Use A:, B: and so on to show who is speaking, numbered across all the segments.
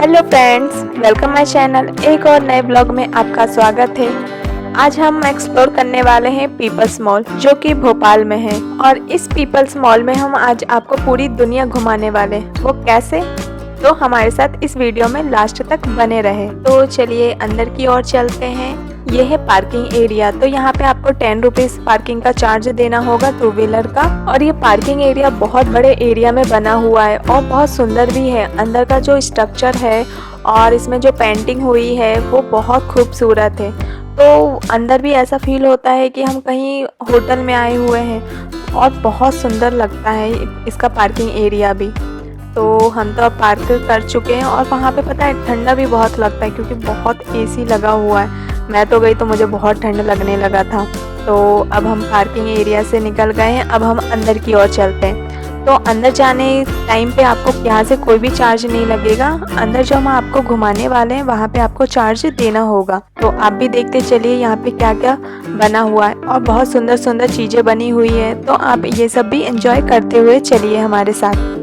A: Hello friends, welcome my channel. एक और नए ब्लॉग में आपका स्वागत है। आज हम एक्सप्लोर करने वाले हैं पीपल्स मॉल, जो कि भोपाल में है। और इस पीपल्स मॉल में हम आज आपको पूरी दुनिया घुमाने वाले हैं। वो कैसे? तो हमारे साथ इस वीडियो में लास्ट तक बने रहे। तो चलिए अंदर की ओर चलते हैं। ये है पार्किंग एरिया। तो यहाँ पे आपको 10 रुपीज पार्किंग का चार्ज देना होगा 2 व्हीलर का। और ये पार्किंग एरिया बहुत बड़े एरिया में बना हुआ है और बहुत सुंदर भी है। अंदर का जो स्ट्रक्चर है और इसमें जो पेंटिंग हुई है वो बहुत खूबसूरत है। तो अंदर भी ऐसा फील होता है कि हम कहीं होटल में आए हुए हैं और बहुत सुंदर लगता है इसका पार्किंग एरिया भी। तो हम तो अब पार्क कर चुके हैं और वहाँ पे पता है ठंडा भी बहुत लगता है क्योंकि बहुत एसी लगा हुआ है। मैं तो गई तो मुझे बहुत ठंड लगने लगा था। तो अब हम पार्किंग एरिया से निकल गए हैं। अब हम अंदर की ओर चलते हैं। तो अंदर जाने टाइम पे आपको यहाँ से कोई भी चार्ज नहीं लगेगा। अंदर जो हम आपको घुमाने वाले हैं वहाँ पे आपको चार्ज देना होगा। तो आप भी देखते चलिए यहाँ पे क्या क्या बना हुआ है और बहुत सुंदर सुंदर चीज़ें बनी हुई है। तो आप ये सब भी एंजॉय करते हुए चलिए हमारे साथ।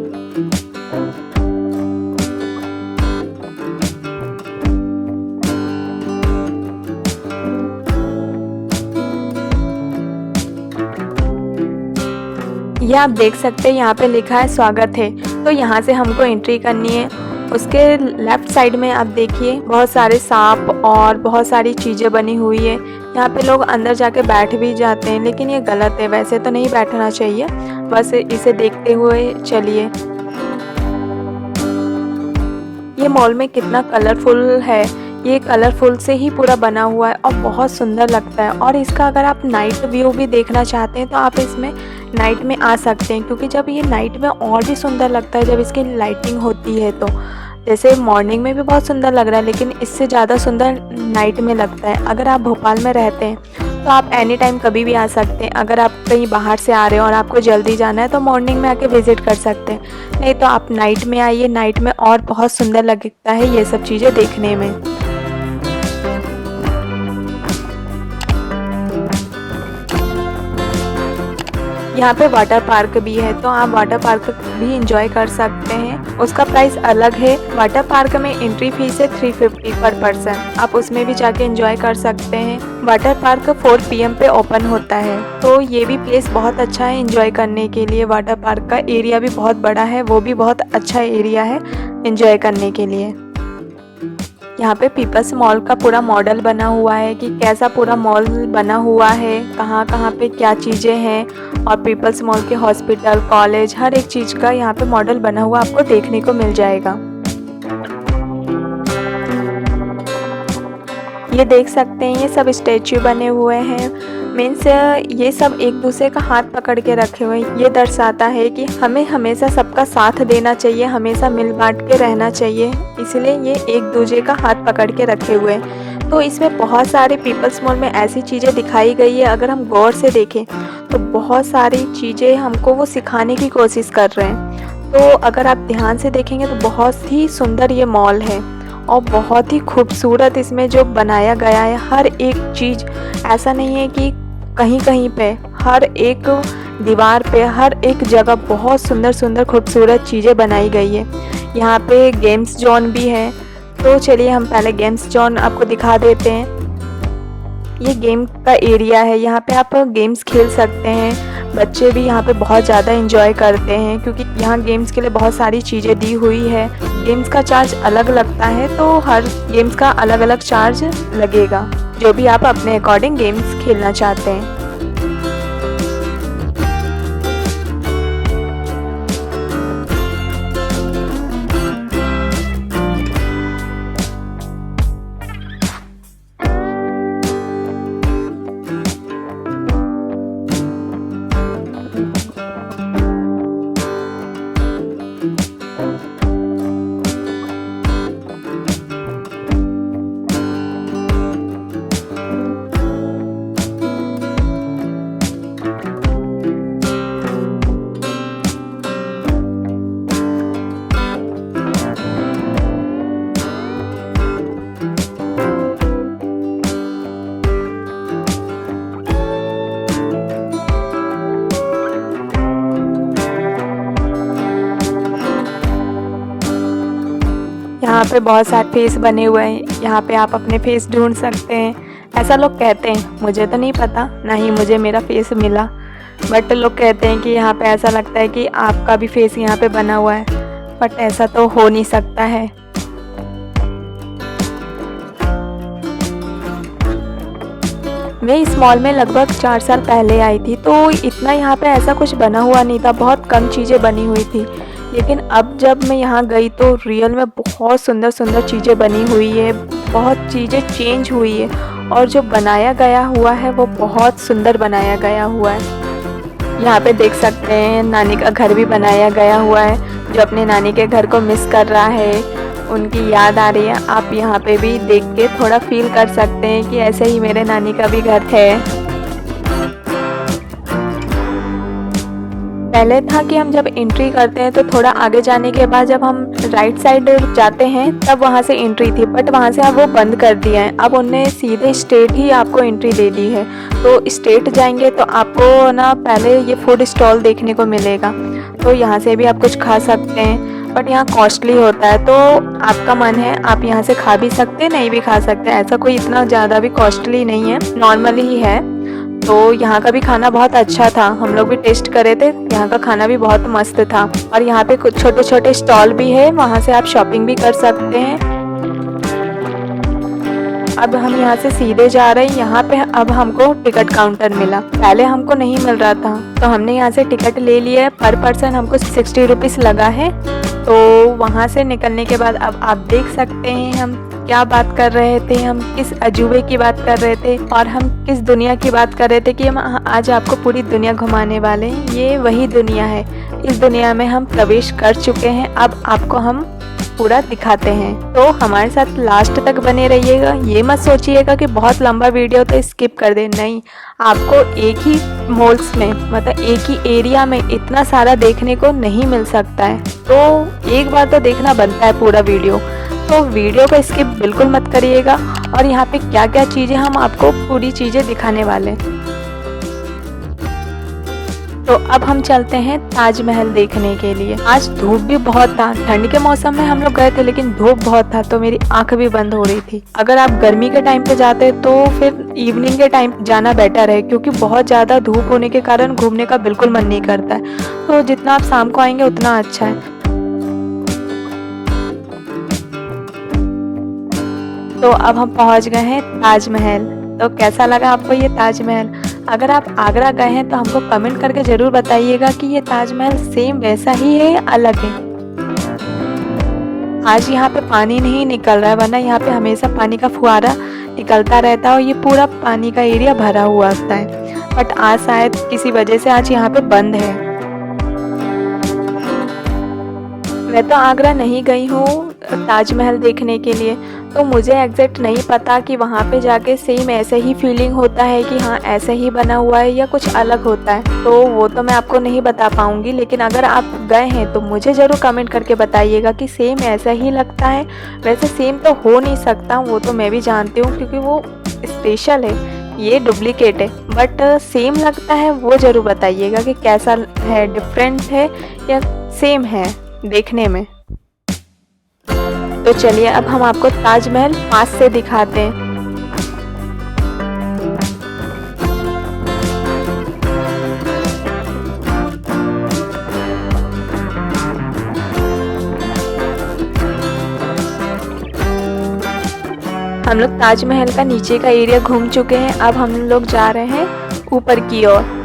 A: ये आप देख सकते हैं यहाँ पे लिखा है स्वागत है। तो यहाँ से हमको एंट्री करनी है। उसके लेफ्ट साइड में आप देखिए बहुत सारे सांप और बहुत सारी चीज़ें बनी हुई है। यहाँ पे लोग अंदर जाके बैठ भी जाते हैं, लेकिन ये गलत है। वैसे तो नहीं बैठना चाहिए, बस इसे देखते हुए चलिए। ये मॉल में कितना कलरफुल है। ये कलरफुल से ही पूरा बना हुआ है और बहुत सुंदर लगता है। और इसका अगर आप नाइट व्यू भी देखना चाहते हैं तो आप इसमें नाइट में आ सकते हैं, क्योंकि जब ये नाइट में और भी सुंदर लगता है जब इसकी लाइटिंग होती है। तो जैसे मॉर्निंग में भी बहुत सुंदर लग रहा है, लेकिन इससे ज़्यादा सुंदर नाइट में लगता है। अगर आप भोपाल में रहते हैं तो आप एनी टाइम कभी भी आ सकते हैं। अगर आप कहीं बाहर से आ रहे हो और आपको जल्दी जाना है तो मॉर्निंग में आके विज़िट कर सकते हैं, नहीं तो आप नाइट में आइए। नाइट में और बहुत सुंदर लगता है ये सब चीज़ें देखने में। यहाँ पे वाटर पार्क भी है, तो आप वाटर पार्क भी इंजॉय कर सकते हैं। उसका प्राइस अलग है। वाटर पार्क में एंट्री फीस है 350 पर पर्सन। आप उसमें भी जाके इंजॉय कर सकते हैं। वाटर पार्क 4 PM पे ओपन होता है। तो ये भी प्लेस बहुत अच्छा है इंजॉय करने के लिए। वाटर पार्क का एरिया भी बहुत बड़ा है, वो भी बहुत अच्छा एरिया है इंजॉय करने के लिए। यहाँ पे पीपल्स मॉल का पूरा मॉडल बना हुआ है कि कैसा पूरा मॉल बना हुआ है, कहाँ कहाँ पे क्या चीज़ें हैं। और पीपल्स मॉल के हॉस्पिटल, कॉलेज, हर एक चीज़ का यहाँ पे मॉडल बना हुआ आपको देखने को मिल जाएगा। ये देख सकते हैं ये सब स्टैचू बने हुए हैं। मीन्स ये सब एक दूसरे का हाथ पकड़ के रखे हुए हैं। ये दर्शाता है कि हमें हमेशा सबका साथ देना चाहिए, हमेशा मिल बांट के रहना चाहिए। इसलिए ये एक दूसरे का हाथ पकड़ के रखे हुए हैं। तो इसमें बहुत सारे पीपल्स मॉल में ऐसी चीज़ें दिखाई गई है, अगर हम गौर से देखें तो बहुत सारी चीज़ें हमको वो सिखाने की कोशिश कर रहे हैं। तो अगर आप ध्यान से देखेंगे तो बहुत ही सुंदर ये मॉल है और बहुत ही खूबसूरत इसमें जो बनाया गया है। हर एक चीज़, ऐसा नहीं है कि कहीं कहीं पे, हर एक दीवार पे, हर एक जगह बहुत सुंदर सुंदर खूबसूरत चीज़ें बनाई गई है। यहाँ पे गेम्स जोन भी है। तो चलिए हम पहले गेम्स जोन आपको दिखा देते हैं। ये गेम का एरिया है, यहाँ पे आप गेम्स खेल सकते हैं। बच्चे भी यहाँ पे बहुत ज़्यादा इंजॉय करते हैं क्योंकि यहाँ गेम्स के लिए बहुत सारी चीज़ें दी हुई है। गेम्स का चार्ज अलग लगता है, तो हर गेम्स का अलग अलग चार्ज लगेगा, जो भी आप अपने अकॉर्डिंग गेम्स खेलना चाहते हैं। यहाँ पे बहुत सारे फेस बने हुए हैं, यहाँ पे आप अपने फेस ढूंढ सकते हैं, ऐसा लोग कहते हैं। मुझे तो नहीं पता, ना ही मुझे मेरा फेस मिला, बट लोग कहते हैं कि यहाँ पे ऐसा लगता है कि आपका भी फेस यहाँ पे बना हुआ है, बट ऐसा तो हो नहीं सकता है। मैं इस मॉल में लगभग 4 साल पहले आई थी, तो इतना यहाँ पे ऐसा कुछ बना हुआ नहीं था, बहुत कम चीज़ें बनी हुई थी। लेकिन अब जब मैं यहाँ गई तो रियल में बहुत सुंदर सुंदर चीज़ें बनी हुई है, बहुत चीज़ें चेंज हुई है, और जो बनाया गया हुआ है वो बहुत सुंदर बनाया गया हुआ है। यहाँ पे देख सकते हैं नानी का घर भी बनाया गया हुआ है, जो अपने नानी के घर को मिस कर रहा है, उनकी याद आ रही है। आप यहाँ पे भी देख के थोड़ा फील कर सकते हैं कि ऐसे ही मेरे नानी का भी घर है। पहले था कि हम जब एंट्री करते हैं तो थोड़ा आगे जाने के बाद जब हम राइट साइड जाते हैं तब वहाँ से एंट्री थी, बट वहाँ से अब वो बंद कर दिया है। अब उनने सीधे स्ट्रेट ही आपको एंट्री दे दी है। तो स्ट्रेट जाएंगे तो आपको ना पहले ये फूड स्टॉल देखने को मिलेगा, तो यहाँ से भी आप कुछ खा सकते हैं, बट यहाँ कॉस्टली होता है, तो आपका मन है आप यहाँ से खा भी सकते हैं, नहीं भी खा सकते हैं। ऐसा कोई इतना ज़्यादा भी कॉस्टली नहीं है, नॉर्मल ही है। तो यहाँ का भी खाना बहुत अच्छा था, हम लोग भी टेस्ट करे थे, यहाँ का खाना भी बहुत मस्त था। और यहाँ पे कुछ छोटे छोटे स्टॉल भी है, वहाँ से आप शॉपिंग भी कर सकते हैं। अब हम यहाँ से सीधे जा रहे हैं, यहाँ पे अब हमको टिकट काउंटर मिला, पहले हमको नहीं मिल रहा था, तो हमने यहाँ से टिकट ले लिया है। पर पर्सन हमको 60 रुपीज़ लगा है। तो वहाँ से निकलने के बाद अब आप देख सकते हैं हम क्या बात कर रहे थे, हम किस अजूबे की बात कर रहे थे और हम किस दुनिया की बात कर रहे थे कि हम आज आपको पूरी दुनिया घुमाने वाले हैं। ये वही दुनिया है, इस दुनिया में हम प्रवेश कर चुके हैं, अब आपको हम पूरा दिखाते हैं। तो हमारे साथ लास्ट तक बने रहिएगा। ये मत सोचिएगा कि बहुत लंबा वीडियो तो स्किप कर दे, नहीं, आपको एक ही मॉल्स में मतलब एक ही एरिया में इतना सारा देखने को नहीं मिल सकता है, तो एक बार तो देखना बनता है पूरा वीडियो। तो वीडियो को स्किप बिल्कुल मत करिएगा। और यहाँ पे क्या क्या चीज़ें हम आपको पूरी चीज़ें दिखाने वाले हैं। तो अब हम चलते हैं ताजमहल देखने के लिए। आज धूप भी बहुत था, ठंड के मौसम में हम लोग गए थे, लेकिन धूप बहुत था तो मेरी आंख भी बंद हो रही थी। अगर आप गर्मी के टाइम पे जाते तो फिर इवनिंग के टाइम जाना बेटर है, क्योंकि बहुत ज़्यादा धूप होने के कारण घूमने का बिल्कुल मन नहीं करता है। तो जितना आप शाम को आएंगे उतना अच्छा है। तो अब हम पहुंच गए हैं ताजमहल। तो कैसा लगा आपको ये ताजमहल? अगर आप आगरा गए हैं तो हमको कमेंट करके ज़रूर बताइएगा कि ये ताजमहल सेम वैसा ही है या अलग है। आज यहाँ पे पानी नहीं निकल रहा है, वरना यहाँ पे हमेशा पानी का फुहारा निकलता रहता है और ये पूरा पानी का एरिया भरा हुआ होता है, बट आज शायद किसी वजह से आज यहाँ पे बंद है। मैं तो आगरा नहीं गई हूँ ताजमहल देखने के लिए, तो मुझे एग्जैक्ट नहीं पता कि वहाँ पे जाके सेम ऐसे ही फीलिंग होता है कि हाँ ऐसे ही बना हुआ है या कुछ अलग होता है, तो वो तो मैं आपको नहीं बता पाऊँगी। लेकिन अगर आप गए हैं तो मुझे ज़रूर कमेंट करके बताइएगा कि सेम ऐसा ही लगता है। वैसे सेम तो हो नहीं सकता, वो तो मैं भी जानती हूँ, क्योंकि वो स्पेशल है, ये डुप्लीकेट है, बट सेम लगता है वो ज़रूर बताइएगा कि कैसा है, डिफरेंट है या सेम है देखने में। तो चलिए अब हम आपको ताजमहल पास से दिखाते हैं। हम लोग ताजमहल का नीचे का एरिया घूम चुके हैं, अब हम लोग जा रहे हैं ऊपर की ओर।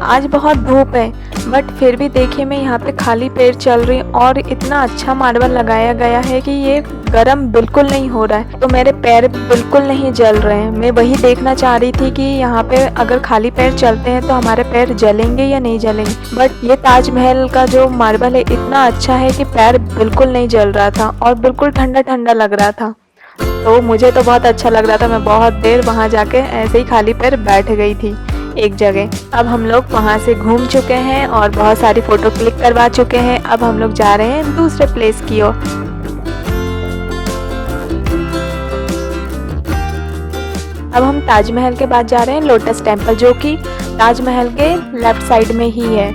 A: आज बहुत धूप है बट फिर भी देखिए मैं यहाँ पे खाली पैर चल रही हूँ और इतना अच्छा मार्बल लगाया गया है कि ये गर्म बिल्कुल नहीं हो रहा है, तो मेरे पैर बिल्कुल नहीं जल रहे हैं। मैं वही देखना चाह रही थी कि यहाँ पे अगर खाली पैर चलते हैं तो हमारे पैर जलेंगे या नहीं जलेंगे, बट ये ताजमहल का जो मार्बल है इतना अच्छा है कि पैर बिल्कुल नहीं जल रहा था और बिल्कुल ठंडा ठंडा लग रहा था। तो मुझे तो बहुत अच्छा लग रहा था। मैं बहुत देर वहाँ जाके ऐसे ही खाली पैर बैठ गई थी एक जगह। अब हम लोग वहाँ से घूम चुके हैं और बहुत सारी फ़ोटो क्लिक करवा चुके हैं। अब हम लोग जा रहे हैं दूसरे प्लेस की ओर। अब हम ताजमहल के बाद जा रहे हैं लोटस टेम्पल, जो कि ताजमहल के लेफ्ट साइड में ही है।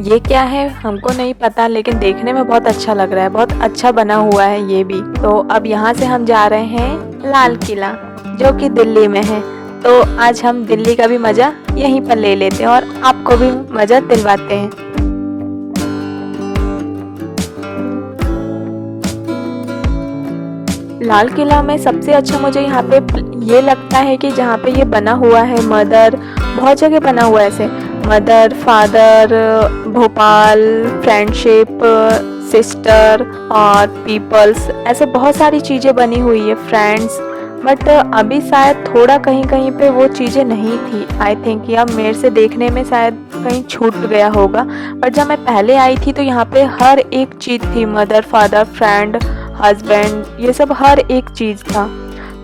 A: ये क्या है हमको नहीं पता, लेकिन देखने में बहुत अच्छा लग रहा है, बहुत अच्छा बना हुआ है ये भी। तो अब यहाँ से हम जा रहे हैं लाल किला, जो कि दिल्ली में है। तो आज हम दिल्ली का भी मज़ा यहीं पर ले लेते हैं और आपको भी मज़ा दिलवाते हैं। लाल किला में सबसे अच्छा मुझे यहाँ पे ये लगता है कि जहाँ पे ये बना हुआ है मदर, बहुत जगह बना हुआ है ऐसे, mother, father, Bhopal, friendship, sister और पीपल्स, ऐसे बहुत सारी चीज़ें बनी हुई है, फ्रेंड्स। बट अभी शायद थोड़ा कहीं कहीं पे वो चीज़ें नहीं थी आई थिंक, या मेरे से देखने में शायद कहीं छूट गया होगा। बट जब मैं पहले आई थी तो यहाँ पे हर एक चीज़ थी, मदर, फादर, फ्रेंड, हस्बैंड, ये सब हर एक चीज़ था।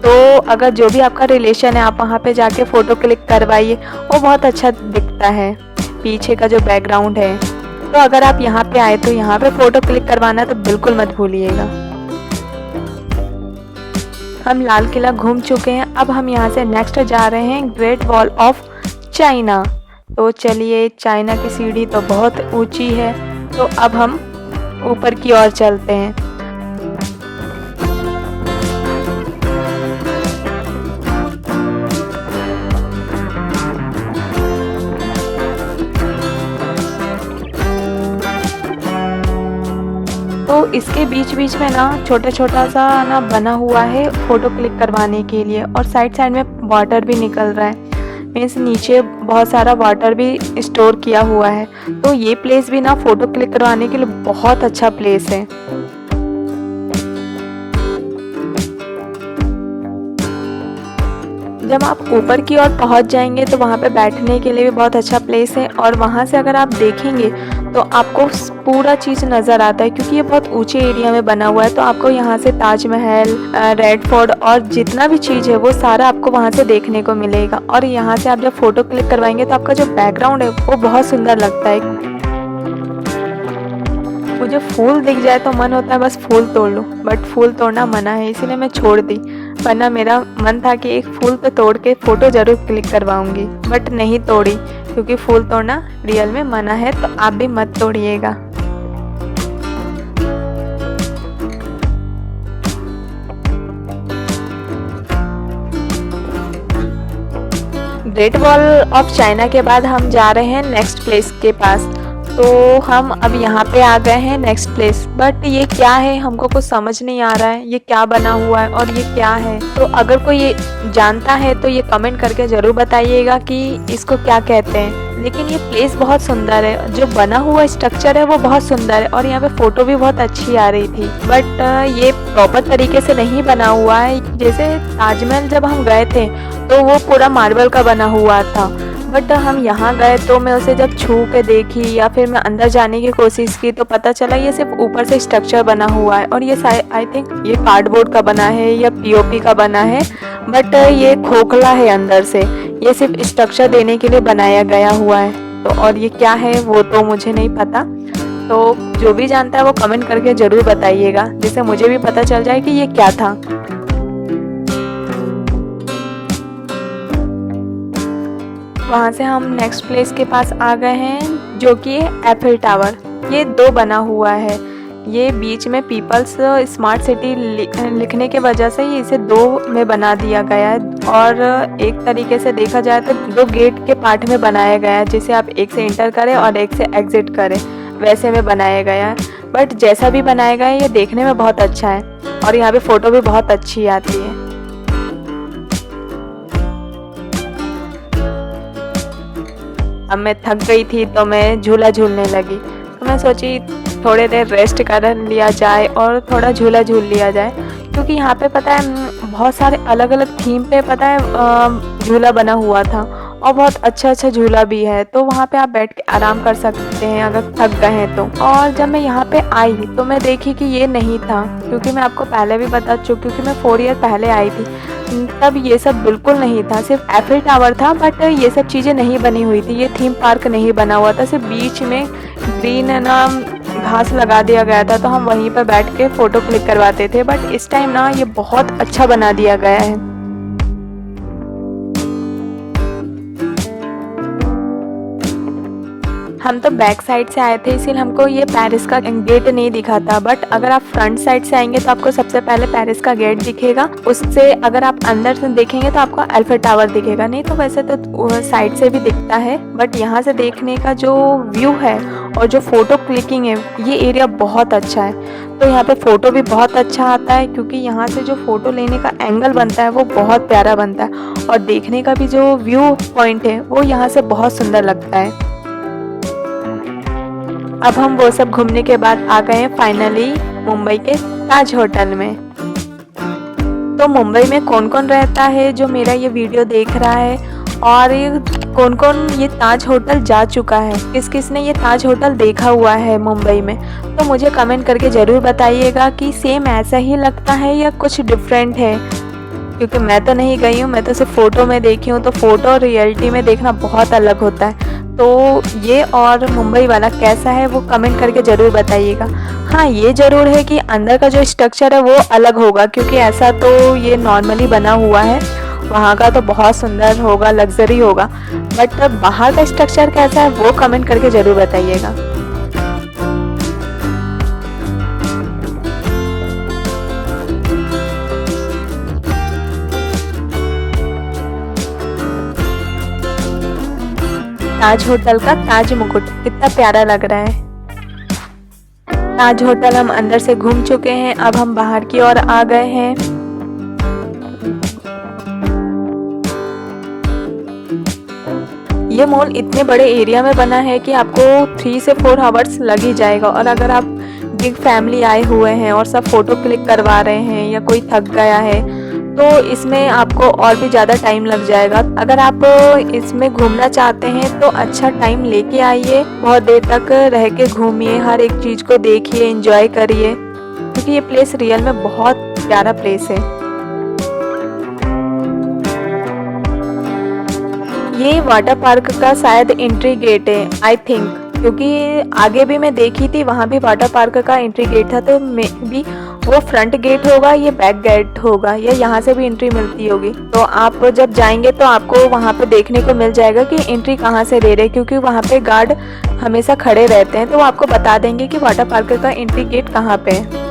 A: तो अगर जो भी आपका रिलेशन है आप वहाँ पे जाके फ़ोटो क्लिक करवाइए, वो बहुत अच्छा दिखता है पीछे का जो बैकग्राउंड है। तो अगर आप यहाँ पे आए तो यहाँ पे फ़ोटो क्लिक करवाना तो बिल्कुल मत भूलिएगा। हम लाल किला घूम चुके हैं। अब हम यहाँ से नेक्स्ट जा रहे हैं ग्रेट वॉल ऑफ चाइना। तो चलिए, चाइना की सीढ़ी तो बहुत ऊंची है, तो अब हम ऊपर की ओर चलते हैं। तो इसके बीच बीच में ना छोटा छोटा सा ना बना हुआ है फ़ोटो क्लिक करवाने के लिए, और साइड साइड में वाटर भी निकल रहा है, मीन्स नीचे बहुत सारा वाटर भी स्टोर किया हुआ है। तो ये प्लेस भी ना फ़ोटो क्लिक करवाने के लिए बहुत अच्छा प्लेस है। जब आप ऊपर की ओर पहुंच जाएंगे तो वहाँ पे बैठने के लिए भी बहुत अच्छा प्लेस है, और वहाँ से अगर आप देखेंगे तो आपको पूरा चीज़ नज़र आता है, क्योंकि ये बहुत ऊंचे एरिया में बना हुआ है। तो आपको यहाँ से ताजमहल, रेड फोर्ट और जितना भी चीज़ है वो सारा आपको वहाँ से देखने को मिलेगा। और यहाँ से आप जब फ़ोटो क्लिक करवाएंगे तो आपका जो बैकग्राउंड है वो बहुत सुंदर लगता है। मुझे फूल दिख जाए तो मन होता है बस फूल तोड़ लूँ, बट फूल तोड़ना मना है, इसीलिए मैं छोड़ दी। वरना मेरा मन था कि एक फूल तो तोड़ के फ़ोटो ज़रूर क्लिक करवाऊंगी, बट नहीं तोड़ी, क्योंकि फूल तोड़ना रियल में मना है। तो आप भी मत तोड़िएगा। ग्रेट वॉल ऑफ चाइना के बाद हम जा रहे हैं नेक्स्ट प्लेस के पास। तो हम अब यहाँ पे आ गए हैं नेक्स्ट प्लेस, बट ये क्या है हमको कुछ समझ नहीं आ रहा है, ये क्या बना हुआ है और ये क्या है। तो अगर कोई ये जानता है तो ये कमेंट करके ज़रूर बताइएगा कि इसको क्या कहते हैं। लेकिन ये प्लेस बहुत सुंदर है, जो बना हुआ स्ट्रक्चर है वो बहुत सुंदर है, और यहाँ पे फ़ोटो भी बहुत अच्छी आ रही थी। बट ये प्रॉपर तरीके से नहीं बना हुआ है। जैसे ताजमहल जब हम गए थे तो वो पूरा मार्बल का बना हुआ था, बट हम यहाँ गए तो मैं उसे जब छू के देखी या फिर मैं अंदर जाने की कोशिश की तो पता चला ये सिर्फ ऊपर से स्ट्रक्चर बना हुआ है, और ये आई थिंक ये कार्डबोर्ड का बना है या पीओपी का बना है, बट ये खोखला है अंदर से, ये सिर्फ स्ट्रक्चर देने के लिए बनाया गया हुआ है। तो और ये क्या है वो तो मुझे नहीं पता, तो जो भी जानता है वो कमेंट करके ज़रूर बताइएगा, जिससे मुझे भी पता चल जाए कि ये क्या था। वहाँ से हम नेक्स्ट प्लेस के पास आ गए हैं, जो कि एफिल टावर। ये दो बना हुआ है, ये बीच में पीपल्स स्मार्ट सिटी लिखने के वजह से ही इसे दो में बना दिया गया है, और एक तरीके से देखा जाए तो दो गेट के पार्ट में बनाया गया है, जिसे आप एक से इंटर करें और एक से एग्जिट करें, वैसे में बनाया गया है। बट जैसा भी बनाया गया है ये देखने में बहुत अच्छा है, और यहाँ पे फ़ोटो भी बहुत अच्छी आती है। अब मैं थक गई थी तो मैं झूला झूलने लगी। तो मैं सोची थोड़ी देर रेस्ट कर लिया जाए और थोड़ा झूला झूल लिया जाए, क्योंकि यहाँ पे पता है बहुत सारे अलग अलग थीम पे पता है झूला बना हुआ था और बहुत अच्छा अच्छा झूला भी है। तो वहाँ पे आप बैठ के आराम कर सकते हैं अगर थक गए हैं तो। और जब मैं यहाँ पे आई तो मैं देखी कि ये नहीं था, क्योंकि मैं आपको पहले भी बता चुकी, क्योंकि मैं 4 ईयर पहले आई थी तब ये सब बिल्कुल नहीं था, सिर्फ एफिल टावर था, बट ये सब चीज़ें नहीं बनी हुई थी, ये थीम पार्क नहीं बना हुआ था, सिर्फ बीच में ग्रीन ना घास लगा दिया गया था, तो हम वहीं पर बैठ के फ़ोटो क्लिक करवाते थे। बट इस टाइम ना ये बहुत अच्छा बना दिया गया है। हम तो बैक साइड से आए थे, इसीलिए हमको ये पेरिस का गेट नहीं दिखा था, बट अगर आप फ्रंट साइड से आएंगे तो आपको सबसे पहले पेरिस का गेट दिखेगा। उससे अगर आप अंदर से देखेंगे तो आपको एफिल टावर दिखेगा। नहीं तो वैसे तो साइड से भी दिखता है, बट यहाँ से देखने का जो व्यू है और जो फोटो क्लिकिंग है, ये एरिया बहुत अच्छा है। तो यहाँ पे फ़ोटो भी बहुत अच्छा आता है, क्योंकि यहाँ से जो फ़ोटो लेने का एंगल बनता है वो बहुत प्यारा बनता है, और देखने का भी जो व्यू पॉइंट है वो यहाँ से बहुत सुंदर लगता है। अब हम वो सब घूमने के बाद आ गए हैं फाइनली मुंबई के ताज होटल में। तो मुंबई में कौन कौन रहता है जो मेरा ये वीडियो देख रहा है, और कौन कौन ये ताज होटल जा चुका है, किस किस ने ये ताज होटल देखा हुआ है मुंबई में, तो मुझे कमेंट करके ज़रूर बताइएगा कि सेम ऐसा ही लगता है या कुछ डिफरेंट है। क्योंकि मैं तो नहीं गई हूँ, मैं तो सिर्फ फ़ोटो में देखी हूँ, तो फ़ोटो और रियलिटी में देखना बहुत अलग होता है। तो ये और मुंबई वाला कैसा है वो कमेंट करके ज़रूर बताइएगा। हाँ, ये ज़रूर है कि अंदर का जो स्ट्रक्चर है वो अलग होगा, क्योंकि ऐसा तो ये नॉर्मली बना हुआ है, वहाँ का तो बहुत सुंदर होगा, लग्जरी होगा, बट बाहर का स्ट्रक्चर कैसा है वो कमेंट करके ज़रूर बताइएगा। ताज होटल का ताज मुकुट कितना प्यारा लग रहा है। ताज होटल हम अंदर से घूम चुके हैं, अब हम बाहर की ओर आ गए हैं। ये मॉल इतने बड़े एरिया में बना है कि आपको 3 से 4 आवर्स लग ही जाएगा। और अगर आप बिग फैमिली आए हुए हैं और सब फोटो क्लिक करवा रहे हैं, या कोई थक गया है, तो इसमें आपको और भी ज़्यादा टाइम लग जाएगा। अगर आप इसमें घूमना चाहते हैं तो अच्छा टाइम लेके आइए, बहुत देर तक रह के घूमिए, हर एक चीज़ को देखिए, एंजॉय करिए, क्योंकि ये प्लेस रियल में बहुत प्यारा प्लेस है। ये वाटर पार्क का शायद एंट्री गेट है, आई थिंक, क्योंकि आगे भी मैं देखी थी, वहाँ भी वाटर पार्क का एंट्री गेट था, तो मे भी वो फ्रंट गेट होगा, ये बैक गेट होगा, या यहाँ से भी एंट्री मिलती होगी। तो आप जब जाएंगे तो आपको वहाँ पे देखने को मिल जाएगा कि एंट्री कहाँ से दे रहे हैं, क्योंकि वहाँ पे गार्ड हमेशा खड़े रहते हैं, तो वो आपको बता देंगे कि वाटर पार्क का एंट्री गेट कहाँ पे है।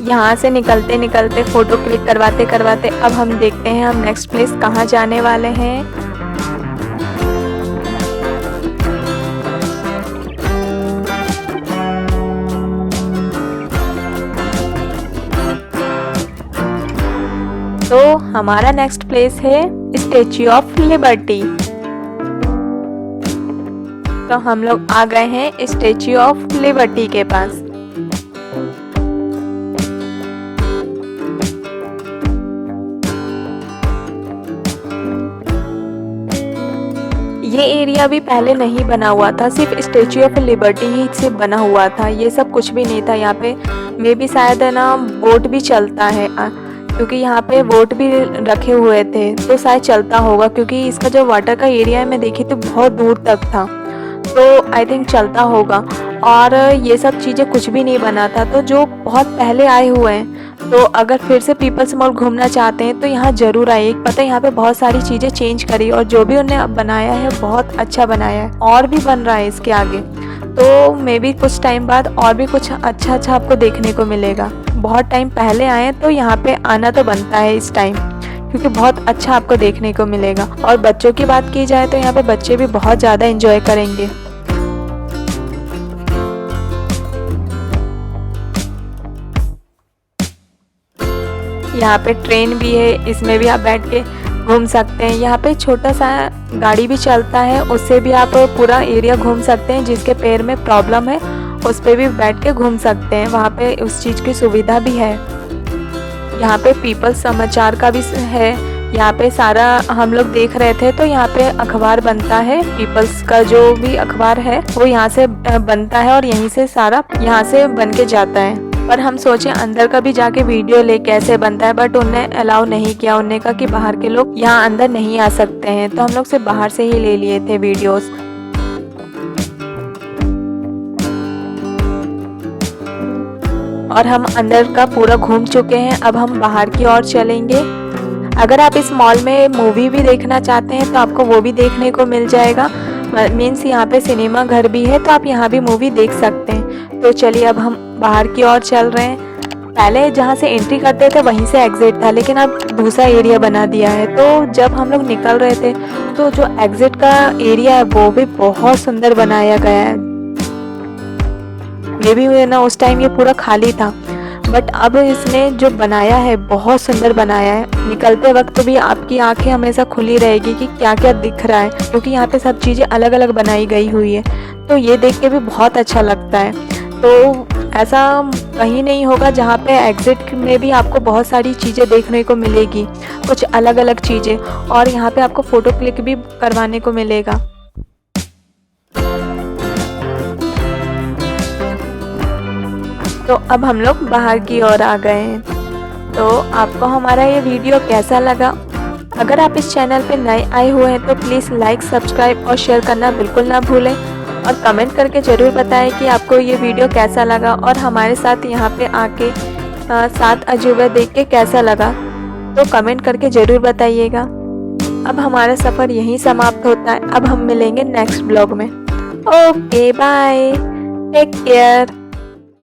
A: यहाँ से निकलते निकलते फ़ोटो क्लिक करवाते करवाते अब हम देखते हैं हम नेक्स्ट प्लेस कहाँ जाने वाले हैं। तो हमारा नेक्स्ट प्लेस है स्टैच्यू ऑफ लिबर्टी। तो हम लोग आ गए हैं स्टैच्यू ऑफ लिबर्टी के पास। ये एरिया भी पहले नहीं बना हुआ था, सिर्फ स्टैच्यू ऑफ लिबर्टी ही से बना हुआ था, ये सब कुछ भी नहीं था। यहाँ पे मे भी शायद है ना बोट भी चलता है, क्योंकि यहाँ पे बोट भी रखे हुए थे, तो शायद चलता होगा, क्योंकि इसका जो वाटर का एरिया है मैं देखी तो बहुत दूर तक था, तो आई थिंक चलता होगा। और ये सब चीज़ें कुछ भी नहीं बना था, तो जो बहुत पहले आए हुए हैं तो अगर फिर से पीपल्स मॉल घूमना चाहते हैं तो यहाँ ज़रूर आइए। पता है यहाँ पे बहुत सारी चीज़ें चेंज करी, और जो भी उन्हें बनाया है बहुत अच्छा बनाया है, और भी बन रहा है इसके आगे, तो मे बी कुछ टाइम बाद और भी कुछ अच्छा अच्छा आपको देखने को मिलेगा। बहुत टाइम पहले आए तो यहाँ पे आना तो बनता है इस टाइम, क्योंकि बहुत अच्छा आपको देखने को मिलेगा। और बच्चों की बात की जाए तो यहाँ पे बच्चे भी बहुत ज़्यादा एंजॉय करेंगे। यहाँ पे ट्रेन भी है, इसमें भी आप बैठ के घूम सकते हैं। यहाँ पे छोटा सा गाड़ी भी चलता है, उससे भी आप पूरा एरिया घूम सकते हैं। जिसके पैर में प्रॉब्लम है उस पे भी बैठ के घूम सकते हैं, वहाँ पे उस चीज़ की सुविधा भी है। यहाँ पे पीपल्स समाचार का भी है, यहाँ पे सारा हम लोग देख रहे थे तो यहाँ पे अखबार बनता है। पीपल्स का जो भी अखबार है वो यहाँ से बनता है और यहीं से सारा यहाँ से बन के जाता है। पर हम सोचे अंदर का भी जाके वीडियो ले कैसे बनता है, बट उन्हें अलाउ नहीं किया। उन्होंने कहा कि बाहर के लोग यहाँ अंदर नहीं आ सकते हैं, तो हम लोग सिर्फ बाहर से ही ले लिए थे वीडियोस। और हम अंदर का पूरा घूम चुके हैं, अब हम बाहर की ओर चलेंगे। अगर आप इस मॉल में मूवी भी देखना चाहते हैं तो आपको वो भी देखने को मिल जाएगा। मीन्स यहाँ पे सिनेमा घर भी है, तो आप यहाँ भी मूवी देख सकते हैं। तो चलिए अब हम बाहर की ओर चल रहे हैं। पहले जहाँ से एंट्री करते थे वहीं से एग्जिट था, लेकिन अब दूसरा एरिया बना दिया है। तो जब हम लोग निकल रहे थे तो जो एग्जिट का एरिया है वो भी बहुत सुंदर बनाया गया है। ये भी ना उस टाइम ये पूरा खाली था, बट अब इसने जो बनाया है बहुत सुंदर बनाया है। निकलते वक्त भी आपकी आंखें हमेशा खुली रहेगी कि क्या क्या दिख रहा है, क्योंकि यहाँ पे सब चीज़ें अलग अलग बनाई गई हुई है। तो ये देख के भी बहुत अच्छा लगता है। तो ऐसा कहीं नहीं होगा जहाँ पे एग्जिट में भी आपको बहुत सारी चीज़ें देखने को मिलेगी, कुछ अलग अलग चीज़ें। और यहाँ पे आपको फ़ोटो क्लिक भी करवाने को मिलेगा। तो अब हम लोग बाहर की ओर आ गए हैं। तो आपको हमारा ये वीडियो कैसा लगा? अगर आप इस चैनल पे नए आए हुए हैं तो प्लीज़ लाइक, सब्सक्राइब और शेयर करना बिल्कुल ना भूलें। और कमेंट करके ज़रूर बताएं कि आपको ये वीडियो कैसा लगा और हमारे साथ यहाँ पे आके 7 अजूबा देख के कैसा लगा। तो कमेंट करके ज़रूर बताइएगा। अब हमारा सफ़र यहीं समाप्त होता है। अब हम मिलेंगे नेक्स्ट ब्लॉग में। Okay bye, take care.